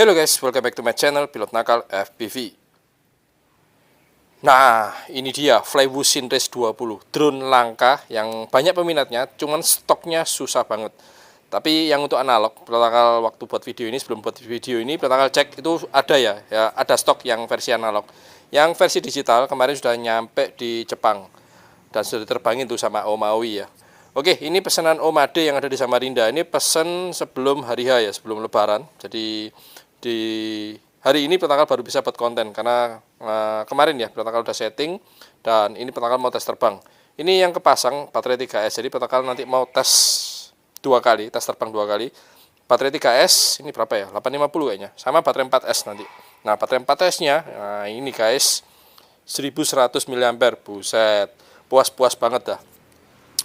Hello guys, welcome back to my channel Pilot Nakal FPV. Nah, ini dia Flywoo Synrace 20, drone langka yang banyak peminatnya, cuman stoknya susah banget. Tapi yang untuk analog, Pilot Nakal waktu buat video ini, sebelum buat video ini, Pilot Nakal cek itu ada ya, ada stok yang versi analog. Yang versi digital kemarin sudah nyampe di Jepang dan sudah diterbangin tuh sama Om Aoi ya. Oke, ini pesanan Om Ade yang ada di Samarinda. Ini pesan sebelum hari H ya, sebelum Lebaran. Jadi di hari ini Pilot Nakal baru bisa buat konten karena kemarin ya Pilot Nakal udah setting dan ini Pilot Nakal mau tes terbang. Ini yang kepasang baterai 3S. Jadi Pilot Nakal nanti mau tes dua kali, tes terbang dua kali. Baterai 3S ini berapa ya? 850 kayaknya. Sama baterai 4S nanti. Nah, baterai 4S-nya nah ini guys 1100 mAh. Buset. Puas-puas banget dah.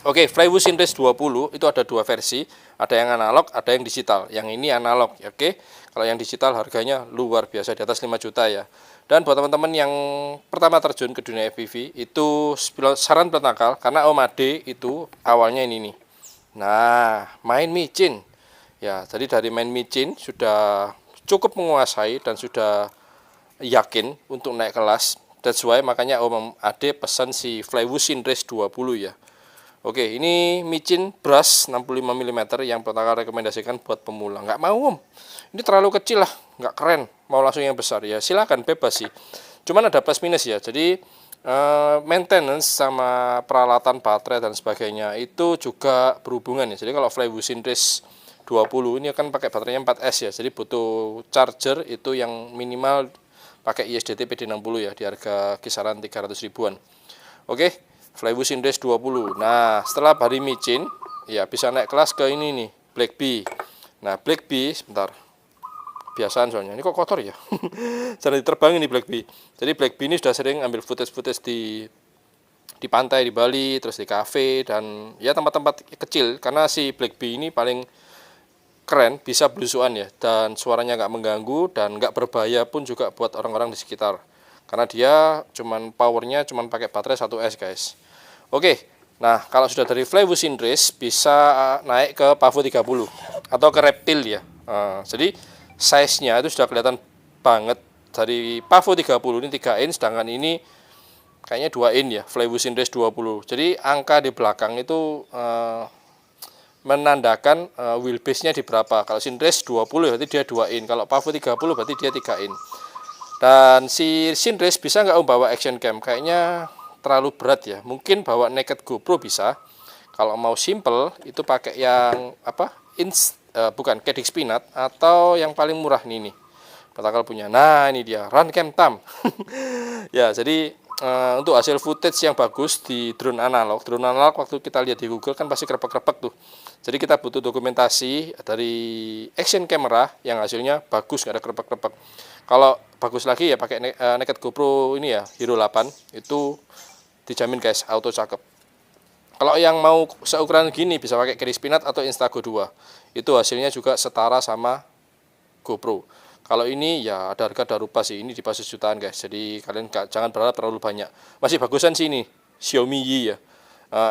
Oke, Flywoo Synrace 20 itu ada dua versi, ada yang analog, ada yang digital. Yang ini analog, ya, oke. Kalau yang digital harganya luar biasa di atas 5 juta ya. Dan buat teman-teman yang pertama terjun ke dunia FPV, itu saran Pilot Nakal karena Om Ade itu awalnya ini nih. Nah, main micin. Ya, jadi dari main micin sudah cukup menguasai dan sudah yakin untuk naik kelas. That's why makanya Om Ade pesan si Flywoo Synrace 20 ya. Oke, ini micin brush 65 mm yang Pilot Nakal rekomendasikan buat pemula. Nggak mau Om, ini terlalu kecil lah, nggak keren, mau langsung yang besar. Ya silakan, bebas sih. Cuman ada plus minus ya, jadi maintenance sama peralatan baterai dan sebagainya itu juga berhubungan ya. Jadi kalau Flywoo Synrace 20 ini akan pakai baterainya 4S ya, jadi butuh charger itu yang minimal pakai ISDT PD60 ya, di harga kisaran 300 ribuan. Oke. Flywoo Synrace 20. Nah, setelah bari micin, ya bisa naik kelas ke ini nih, Black Bee. Nah, Black Bee, sebentar. Kebiasaan soalnya. Ini kok kotor ya? Jangan diterbangin nih Black Bee. Jadi Black Bee ini sudah sering ambil footage-footage di pantai di Bali, terus di cafe dan ya tempat-tempat kecil karena si Black Bee ini paling keren, bisa belusuan ya dan suaranya nggak mengganggu dan nggak berbahaya pun juga buat orang-orang di sekitar. Karena dia powernya cuman pakai baterai 1S guys. Oke, nah kalau sudah dari Flywoo Synrace bisa naik ke Pavo 30 atau ke Reptil ya. Jadi size-nya itu sudah kelihatan banget dari Pavo 30 ini 3 in, sedangkan ini kayaknya 2 in ya, Flywoo Synrace 20. Jadi angka di belakang itu menandakan wheelbase-nya di berapa. Kalau Synrace 20 berarti dia 2 in, kalau Pavo 30 berarti dia 3 in. Dan si Synrace bisa nggak bawa action cam? Kayaknya terlalu berat ya. Mungkin bawa naked GoPro bisa. Kalau mau simple itu pakai yang apa? Bukan Caddx Peanut atau yang paling murah nih Pilot Nakal punya. Nah, ini dia Run Cam Tam. Ya, jadi untuk hasil footage yang bagus di drone analog waktu kita lihat di Google kan pasti krepek-krepek tuh. Jadi kita butuh dokumentasi dari action camera yang hasilnya bagus, nggak ada krepek-krepek. Kalau bagus lagi ya pakai naked GoPro ini ya, Hero 8 itu dijamin guys, auto cakep. Kalau yang mau seukuran gini bisa pakai Caddx Peanut atau Instago 2. Itu hasilnya juga setara sama GoPro. Kalau ini ya ada harga ada rupa sih, ini di bawah jutaan guys. Jadi kalian jangan berharap terlalu banyak. Masih bagusan sih ini Xiaomi Yi ya,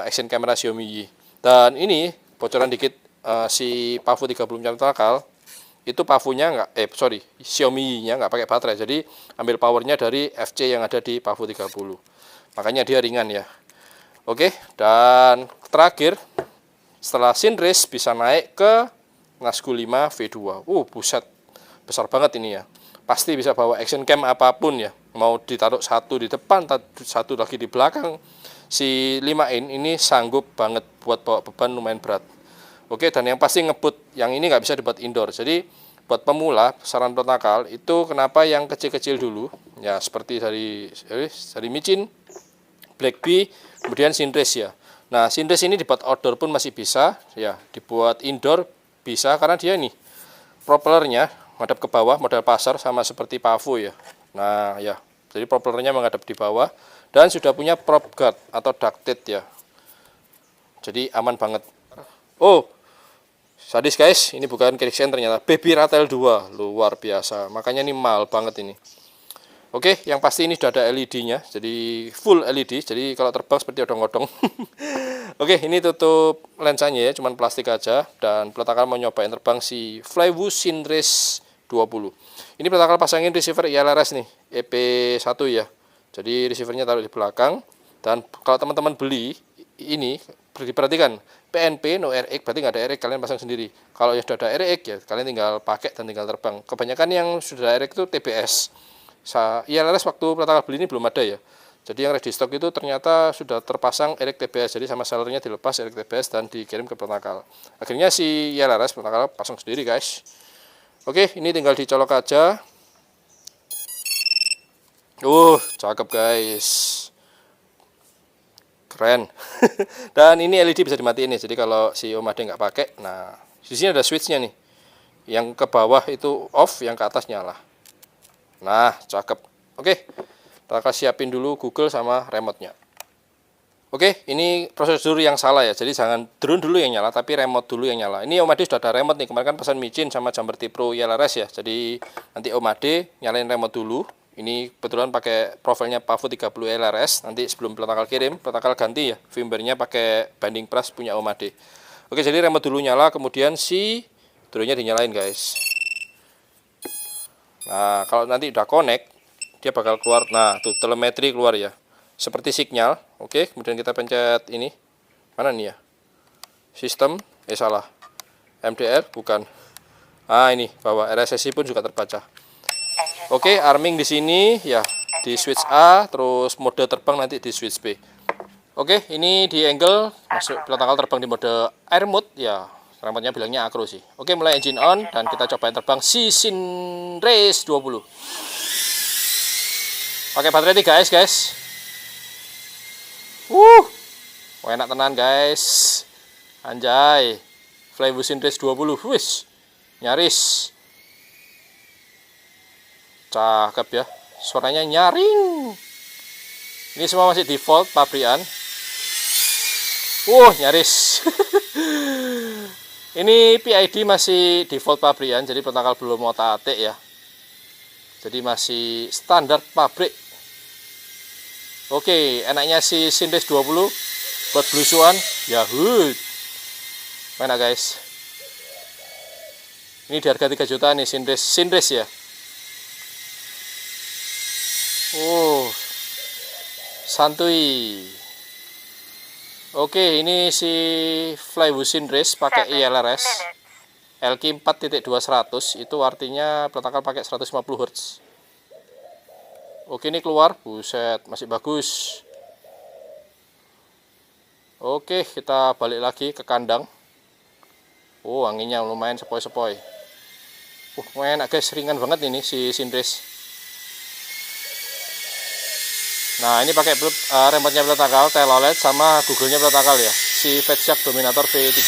action camera Xiaomi Yi. Dan ini bocoran dikit, si Pavo 30 Pilot Nakal itu Pavonya Xiaomi Yi-nya nggak pakai baterai. Jadi ambil powernya dari FC yang ada di Pavo 30. Makanya dia ringan ya. Oke, dan terakhir setelah Synrace bisa naik ke Nazgul 5 V2. Buset. Besar banget ini ya. Pasti bisa bawa action cam apapun ya. Mau ditaruh satu di depan, satu lagi di belakang. Si 5 in ini sanggup banget buat bawa beban lumayan berat. Oke, dan yang pasti ngebut. Yang ini nggak bisa dibuat indoor. Jadi buat pemula, saran Pilot Nakal itu kenapa yang kecil-kecil dulu. Ya seperti dari micin, Black Bee, kemudian Synrace ya. Nah, Synrace ini dibuat outdoor pun masih bisa. Ya, dibuat indoor bisa karena dia nih propellernya menghadap ke bawah, model pasar sama seperti Pavo ya. Nah ya, jadi propellernya menghadap di bawah dan sudah punya prop guard atau ducted ya. Jadi aman banget. Sadis guys, ini bukan Caddx ternyata Baby Ratel 2, luar biasa. Makanya ini mahal banget ini. Oke, yang pasti ini sudah ada LED-nya, jadi full LED. Jadi kalau terbang seperti odong-odong. Oke, ini tutup lensanya ya, cuman plastik aja. Dan Pilot Nakal mau nyobain terbang si Flywoo Synrace Ini protokol pasangin receiver ILRS nih, EP1 ya. Jadi receivernya taruh di belakang. Dan kalau teman-teman beli ini, diperhatikan PNP no RX, berarti nggak ada RX, kalian pasang sendiri. Kalau yang sudah ada RX ya kalian tinggal pakai dan tinggal terbang. Kebanyakan yang sudah ada RX itu TBS. ILRS waktu protokol beli ini belum ada ya. Jadi yang ready stock itu ternyata sudah terpasang RX TBS, jadi sama sellernya dilepas RX TBS dan dikirim ke protokol. Akhirnya si ILRS protokol pasang sendiri guys. Oke, ini tinggal dicolok aja. Cakep guys. Keren. Dan ini LED bisa dimatiin nih. Jadi kalau si Om Ade nggak pakai, nah di sini ada switchnya nih. Yang ke bawah itu off, yang ke atas nyala. Nah, cakep. Oke, kita akan siapin dulu Google sama remote-nya. Oke, ini prosedur yang salah ya. Jadi jangan drone dulu yang nyala, tapi remote dulu yang nyala. Ini Om Ade sudah ada remote nih. Kemarin kan pesan micin sama Jamberti Pro ILRS ya. Jadi nanti Om Ade nyalain remote dulu. Ini kebetulan pakai profilnya Pavo 30 LRS. Nanti sebelum protokol kirim, protokol ganti ya. Firmware-nya pakai binding press punya Om Ade. Oke, jadi remote dulu nyala, kemudian si drone-nya dinyalain guys. Nah, kalau nanti udah connect, dia bakal keluar. Nah, tuh telemetri keluar ya. Seperti sinyal. Oke, kemudian kita pencet ini. Mana nih ya? Sistem, salah. MDR, bukan. Ah, ini bawah RSSI pun juga terbaca. Oke, arming di sini ya di switch A, terus mode terbang nanti di switch B. Oke, ini di angle masuk protokol terbang di mode air mode ya. Remote-nya bilangnya acro sih. Oke, mulai engine on dan kita cobain terbang Cisin Race 20. Pakai baterai 3S, guys. Enak tenan, guys. Anjay. Flybusin Race 20. Wis. Nyaris. Cakep ya, suaranya nyaring. Ini semua masih default pabrikan. Nyaris. Ini PID masih default pabrikan, jadi protokol belum otak-atik ya. Jadi masih standar pabrik. Oke, enaknya si Sinrace 20 buat belusuan, Yahoo. Mana guys? Ini di harga 3 juta nih Sinrace ya. Santuy. Oke, ini si Flybusin Race pakai ILRS LQ 4.200, itu artinya protokol pakai 150 Hz. Oke, ini keluar, buset, masih bagus. Oke, kita balik lagi ke kandang. Anginnya lumayan sepoi-sepoi. Enak guys, ringan banget ini si Sinrace. Nah, ini pakai remote-nya protokol, tail OLED sama Google-nya protokol ya. Si Fatshark Dominator V3.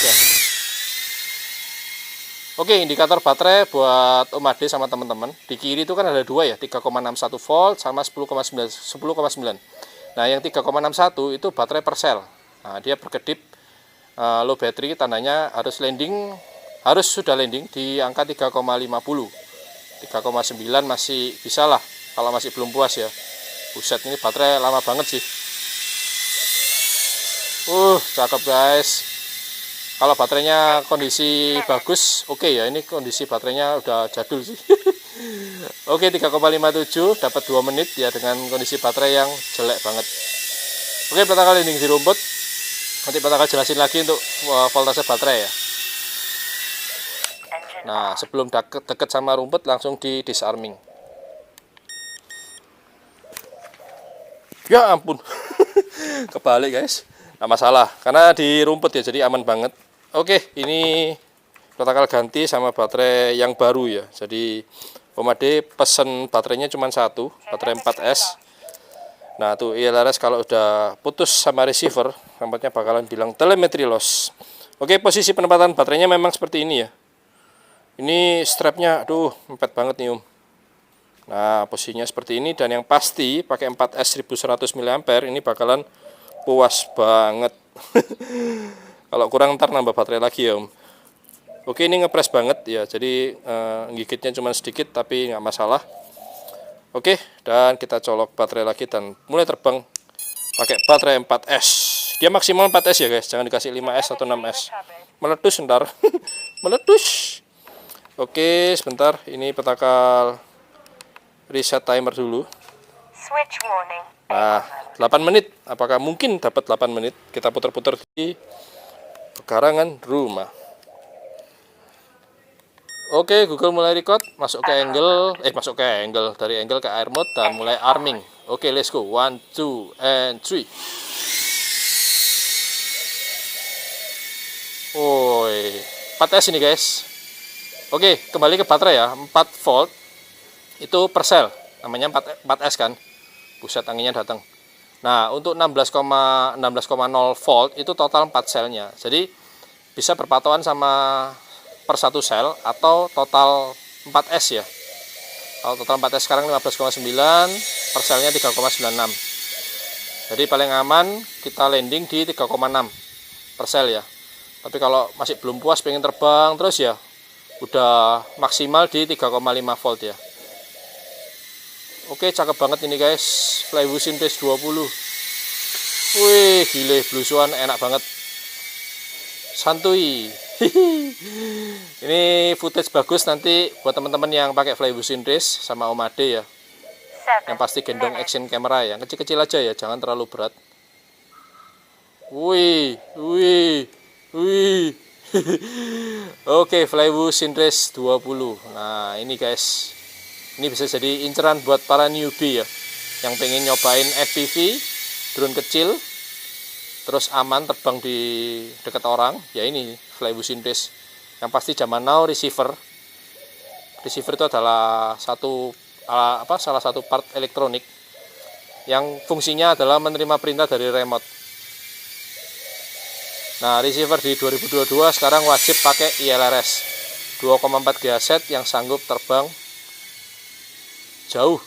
Oke, indikator baterai buat Om Ade sama teman-teman. Di kiri itu kan ada dua ya, 3,61 volt sama 10,9. Nah, yang 3,61 itu baterai per sel. Nah, dia berkedip low battery, tandanya harus sudah landing di angka 3,50. 3,9 masih bisa lah kalau masih belum puas ya. Buset, ini baterai lama banget sih. Cakep guys. Kalau baterainya kondisi bagus, oke ya. Ini kondisi baterainya udah jadul sih. Oke, 3,57 dapat 2 menit ya dengan kondisi baterai yang jelek banget. Oke, protokol landing di rumput. Nanti protokol jelasin lagi untuk voltase baterai ya. Nah, sebelum deket sama rumput langsung di disarming. Ya ampun. Kebalik guys. Nggak masalah karena di rumput ya, jadi aman banget. Oke, ini protokol ganti sama baterai yang baru ya. Jadi Om Ade pesen baterainya cuma satu, baterai 4S. Nah, tuh ILRS kalau udah putus sama receiver, nampaknya bakalan bilang telemetri loss. Oke, posisi penempatan baterainya memang seperti ini ya. Ini strapnya, aduh, empet banget nih Om. Nah, posisinya seperti ini, dan yang pasti pakai 4S 1100 mAh ini bakalan puas banget. Kalau kurang ntar nambah baterai lagi ya Om. Oke, ini ngepres banget ya, jadi gigitnya cuma sedikit tapi nggak masalah. Oke, dan kita colok baterai lagi dan mulai terbang pakai baterai 4S. Dia maksimal 4S ya guys, jangan dikasih 5S atau 6S. Meletus ntar. Meletus. Oke, sebentar. Ini petakal reset timer dulu. Switch warning. Nah, 8 menit. Apakah mungkin dapat 8 menit? Kita putar-putar di pekarangan rumah. Oke, Google mulai record. Masuk ke angle. Dari angle ke air mode dan mulai arming. Oke, let's go. 1, 2, and 3. Woi, 4S ini guys. Oke, kembali ke baterai ya. 4 volt itu per sel. Namanya 4S kan. Buset, anginnya datang. Nah, untuk 16,0 volt itu total 4 selnya. Jadi bisa berpatokan sama per 1 sel atau total 4S ya. Kalau total 4S sekarang 15,9, per selnya 3,96. Jadi paling aman kita landing di 3,6 per sel ya. Tapi kalau masih belum puas pengen terbang terus ya udah maksimal di 3,5 volt ya. Oke, cakep banget ini guys, Flywoo Synrace 20. Wih, gile, blusuan enak banget. Santuy. Ini footage bagus nanti buat teman-teman yang pakai Flywoo Synrace sama Om Ade ya. Yang pasti gendong action camera ya, kecil-kecil aja ya, jangan terlalu berat. Wih. Oke, Flywoo Synrace 20. Nah, ini guys. Ini bisa jadi inceran buat para newbie ya, yang pengen nyobain FPV, drone kecil, terus aman terbang di dekat orang. Ya ini Flywoo Synrace. Yang pasti zaman now receiver. Receiver itu adalah salah satu part elektronik yang fungsinya adalah menerima perintah dari remote. Nah, receiver di 2022 sekarang wajib pakai ILRS 2,4 GHz yang sanggup terbang jauh.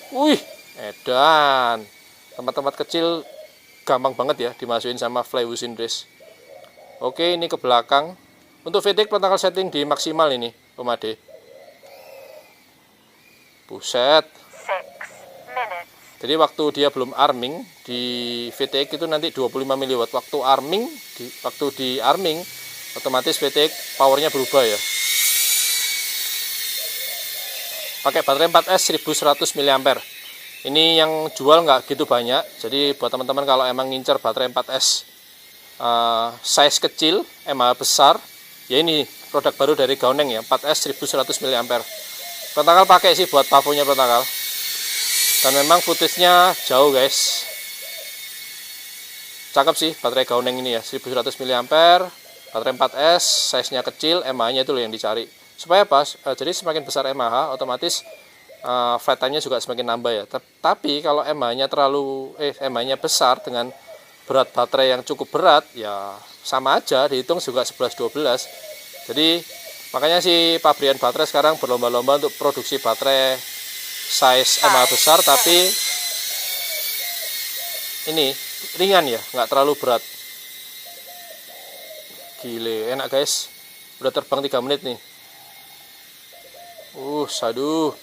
Wih, edan. Tempat-tempat kecil gampang banget ya dimasukin sama Flywoo Synrace. Oke, ini ke belakang. Untuk VTX protokol setting di maksimal ini, Om Ade. Buset. 6 minutes. Jadi waktu dia belum arming di VTX itu nanti 25 mW. Waktu di arming otomatis VTX powernya berubah ya. Pakai baterai 4S 1100 mAh. Ini yang jual nggak gitu banyak. Jadi buat teman-teman kalau emang ngincer baterai 4S size kecil, mAh besar, ya ini produk baru dari Gaoneng ya, 4S 1100 mAh. Protokol pakai sih buat pafonya protokol. Dan memang footage-nya jauh guys. Cakep sih baterai Gaoneng ini ya, 1100 mAh, baterai 4S, size-nya kecil, mAh-nya itu loh yang dicari. Supaya pas, jadi semakin besar mAh, otomatis flight time-nya juga semakin nambah ya. Tapi kalau mAh-nya besar dengan berat baterai yang cukup berat, ya sama aja, dihitung juga 11-12. Jadi makanya si pabrikan baterai sekarang berlomba-lomba untuk produksi baterai size mAh besar tapi ini ringan ya, nggak terlalu berat. Gile, enak guys. Udah terbang 3 menit nih. Saduh.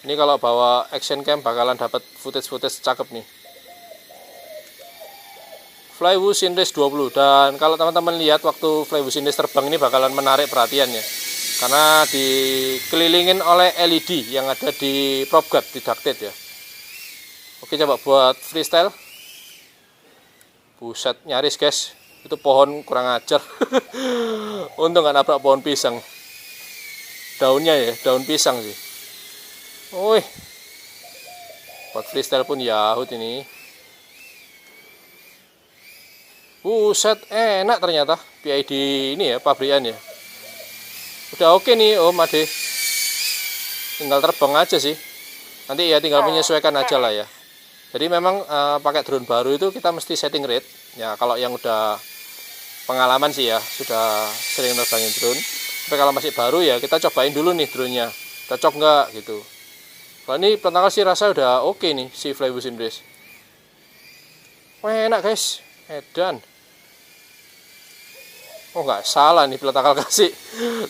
Ini kalau bawa action cam bakalan dapat footage cakep nih. Flywoo Synrace 20. Dan kalau teman-teman lihat waktu Flywoo Synrace terbang ini bakalan menarik perhatian ya. Karena dikelilingin oleh LED yang ada di prop guard, di ducted ya. Oke, coba buat freestyle. Buset, nyaris guys. Itu pohon kurang ajar. Untung nggak nabrak pohon pisang. Daunnya ya, daun pisang sih. Wih. Buat freestyle pun yahut ini. Buset, enak ternyata PID ini ya, pabrikan ya. Udah oke nih Om Ade. Tinggal terbang aja sih. Nanti ya tinggal menyesuaikan aja lah ya. Jadi memang pakai drone baru itu kita mesti setting rate. Ya kalau yang udah pengalaman sih ya, sudah sering terbangin drone. Tapi kalau masih baru ya kita cobain dulu nih drone-nya. Cocok nggak gitu. Kalau ini pertama sih rasa udah oke nih si Flywoo Synrace. Wah, enak guys. Edan. Oh nggak salah nih Peletakal kasih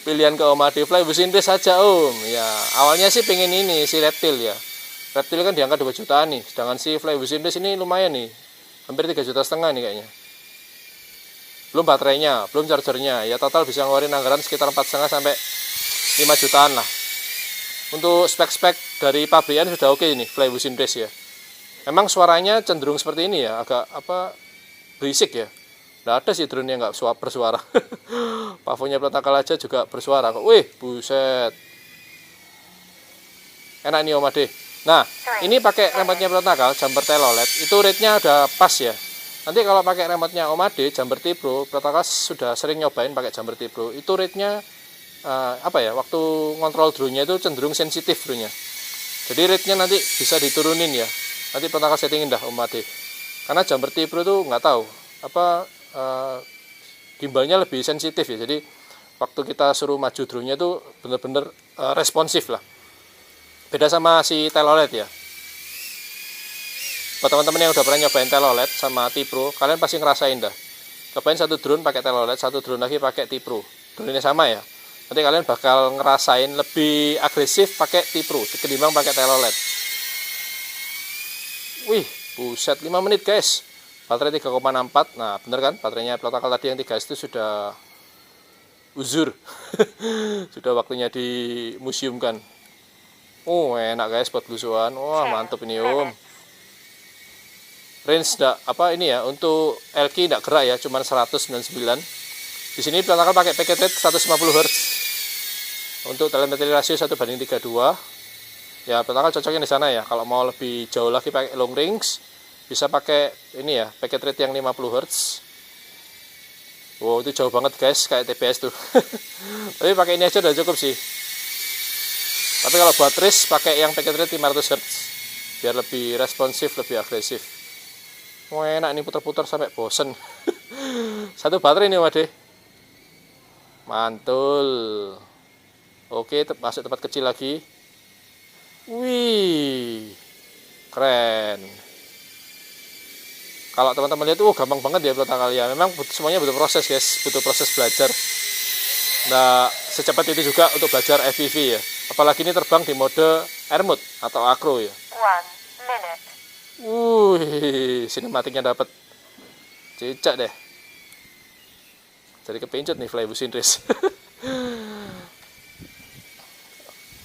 pilihan ke Om Ade, Flywoo Synrace saja Om. Ya awalnya sih pengen ini si Reptil ya. Reptil kan diangkat 2 jutaan nih. Sedangkan si Flywoo Synrace ini lumayan nih. Hampir 3,5 juta nih kayaknya. Belum baterainya, belum chargernya. Ya total bisa ngeluarin anggaran sekitar 4,5 sampai 5 jutaan lah. Untuk spek-spek dari pabrikan sudah oke ini Flywu Synrace ya. Memang suaranya cenderung seperti ini ya, agak berisik ya. Nggak ada sih drone yang nggak bersuara. Pavonya Protocol aja juga bersuara kok. Wih, buset. Enak nih Om Ade. Nah, ini pakai remote-nya Protocol, jumper telolet, itu rate-nya udah pas ya. Nanti kalau pakai remote-nya Om Ade, jumper T-Pro, Protocol sudah sering nyobain pakai jumper T-Pro. Itu rate-nya waktu ngontrol drone-nya itu cenderung sensitif drone-nya. Jadi rate-nya nanti bisa diturunin ya. Nanti Protocol settingin dah Om Ade. Karena jumper T-Pro itu nggak tahu gimbalnya lebih sensitif ya. Jadi waktu kita suruh maju drone-nya itu bener-bener responsif lah. Beda sama si telolet ya. Buat teman-teman yang udah pernah nyobain telolet sama T-Pro, kalian pasti ngerasain dah. Cobain satu drone pakai telolet, satu drone lagi pakai T-Pro. Drone-nya sama ya. Nanti kalian bakal ngerasain lebih agresif pakai T-Pro ketimbang pakai telolet. Wih, buset 5 menit guys. Baterai 3,64. Nah, bener kan? Baterainya Protocol tadi yang 3S itu sudah uzur. Sudah waktunya dimuseumkan. Oh, enak guys buat belusuan. Wah, mantap ini Om. Range ini ya, untuk LK enggak gerak ya, cuman 199. Di sini Protocol pakai packet rate 150 Hz. Untuk telemetri rasio 1:32. Ya, Protocol cocoknya di sana ya. Kalau mau lebih jauh lagi pakai long range, bisa pakai ini ya, packet rate yang 50 Hz. Wow, itu jauh banget guys, kayak TPS tuh. Tapi pakai ini aja udah cukup sih. Tapi kalau buat race pakai yang packet rate 500 Hz. Biar lebih responsif, lebih agresif. Wah, enak nih putar-putar sampai bosen. Satu baterai nih Wade. Mantul. Oke, masuk tempat kecil lagi. Wih, keren. Kalau teman-teman lihat, gampang banget ya Protocol ya. Memang semuanya butuh proses guys, butuh proses belajar. Nah, secepat itu juga untuk belajar FPV ya. Apalagi ini terbang di mode air mode atau acro ya. 1 minute. Sinematiknya dapat. Cicak deh. Jadi kepincut nih Flywu Synrace.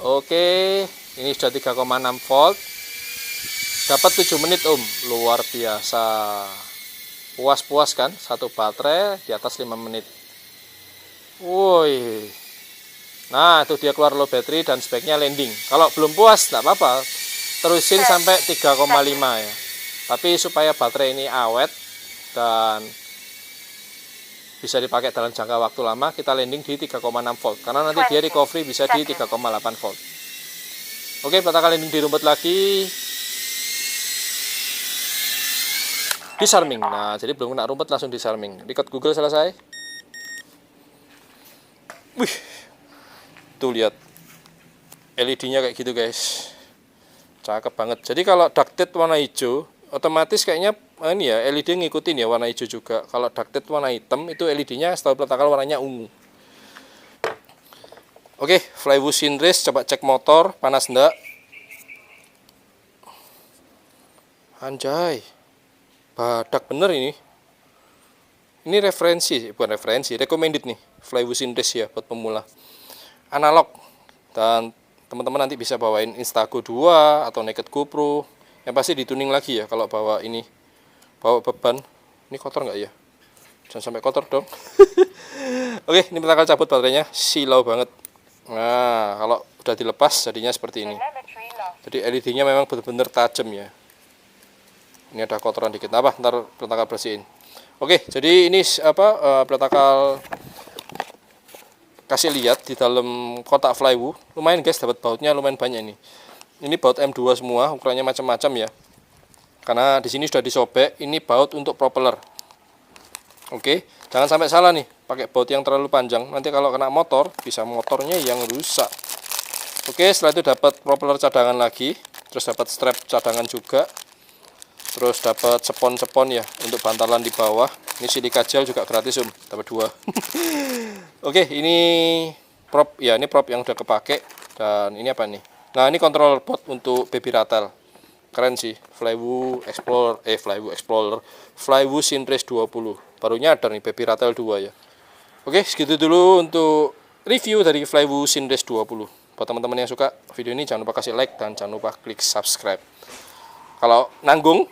Oke, ini sudah 3,6 volt. Dapat 7 menit Om, luar biasa. Puas-puas kan, satu baterai di atas 5 menit. Woi. Nah, itu dia keluar low battery dan speknya landing. Kalau belum puas, tidak apa-apa. Terusin sampai 3,5 ya. Tapi supaya baterai ini awet dan bisa dipakai dalam jangka waktu lama, kita landing di 3,6 volt. Karena nanti dia recovery bisa di 3,8 volt. Oke, Protocol landing di rumput lagi. Disarming. Nah, jadi belum kena rumput langsung disarming. Record Google selesai. Wih. Tuh lihat. LED-nya kayak gitu, guys. Cakep banget. Jadi kalau ducted warna hijau, otomatis kayaknya ini ya LED ngikutin ya warna hijau juga. Kalau ducted warna hitam itu LED-nya setahu Protocol warnanya ungu. Oke, Flywu Synrace, coba cek motor, panas enggak? Anjay. Badak bener ini. Ini bukan referensi, recommended nih. Flywu Synrace ya buat pemula. Analog. Dan teman-teman nanti bisa bawain Instago 2 atau Naked GoPro. Yang pasti dituning lagi ya kalau bawa ini. Bawa beban. Ini kotor nggak ya? Jangan sampai kotor dong. Oke, ini Protocol cabut baterainya. Silau banget. Nah, kalau udah dilepas jadinya seperti ini. Jadi LED-nya memang benar-benar tajam ya. Ini ada kotoran dikit. Apa? Ntar Protocol bersihin. Oke, jadi ini Protocol kasih lihat di dalam kotak Flywu. Lumayan guys, dapat bautnya lumayan banyak ini. Ini baut M2 semua, ukurannya macam-macam ya. Karena di sini sudah disobek, ini baut untuk propeller. Oke, jangan sampai salah nih, pakai baut yang terlalu panjang. Nanti kalau kena motor, bisa motornya yang rusak. Oke, setelah itu dapat propeller cadangan lagi, terus dapat strap cadangan juga. Terus dapat cepon-cepon ya untuk bantalan di bawah. Ini silika gel juga gratis dapat 2. Oke, ini prop ya, ini prop yang udah kepake. Dan ini apa nih? Nah, ini control board untuk baby rattle. Keren sih, Flywu Synrace 20. Baru nyadar nih baby rattle 2 ya. Oke, segitu dulu untuk review dari Flywu Synrace 20. Buat teman-teman yang suka video ini jangan lupa kasih like dan jangan lupa klik subscribe. Kalau nanggung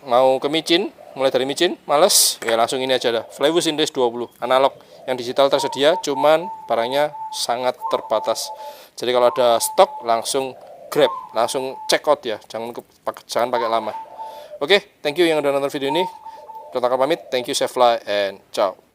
mau ke micin, mulai dari micin males, ya langsung ini aja dah, Flywu Synrace 20 analog. Yang digital tersedia, cuman barangnya sangat terbatas. Jadi kalau ada stok langsung grab, langsung check out ya, jangan pakai lama. Oke, thank you yang udah nonton video ini. Protokol pamit, thank you, save fly, and ciao.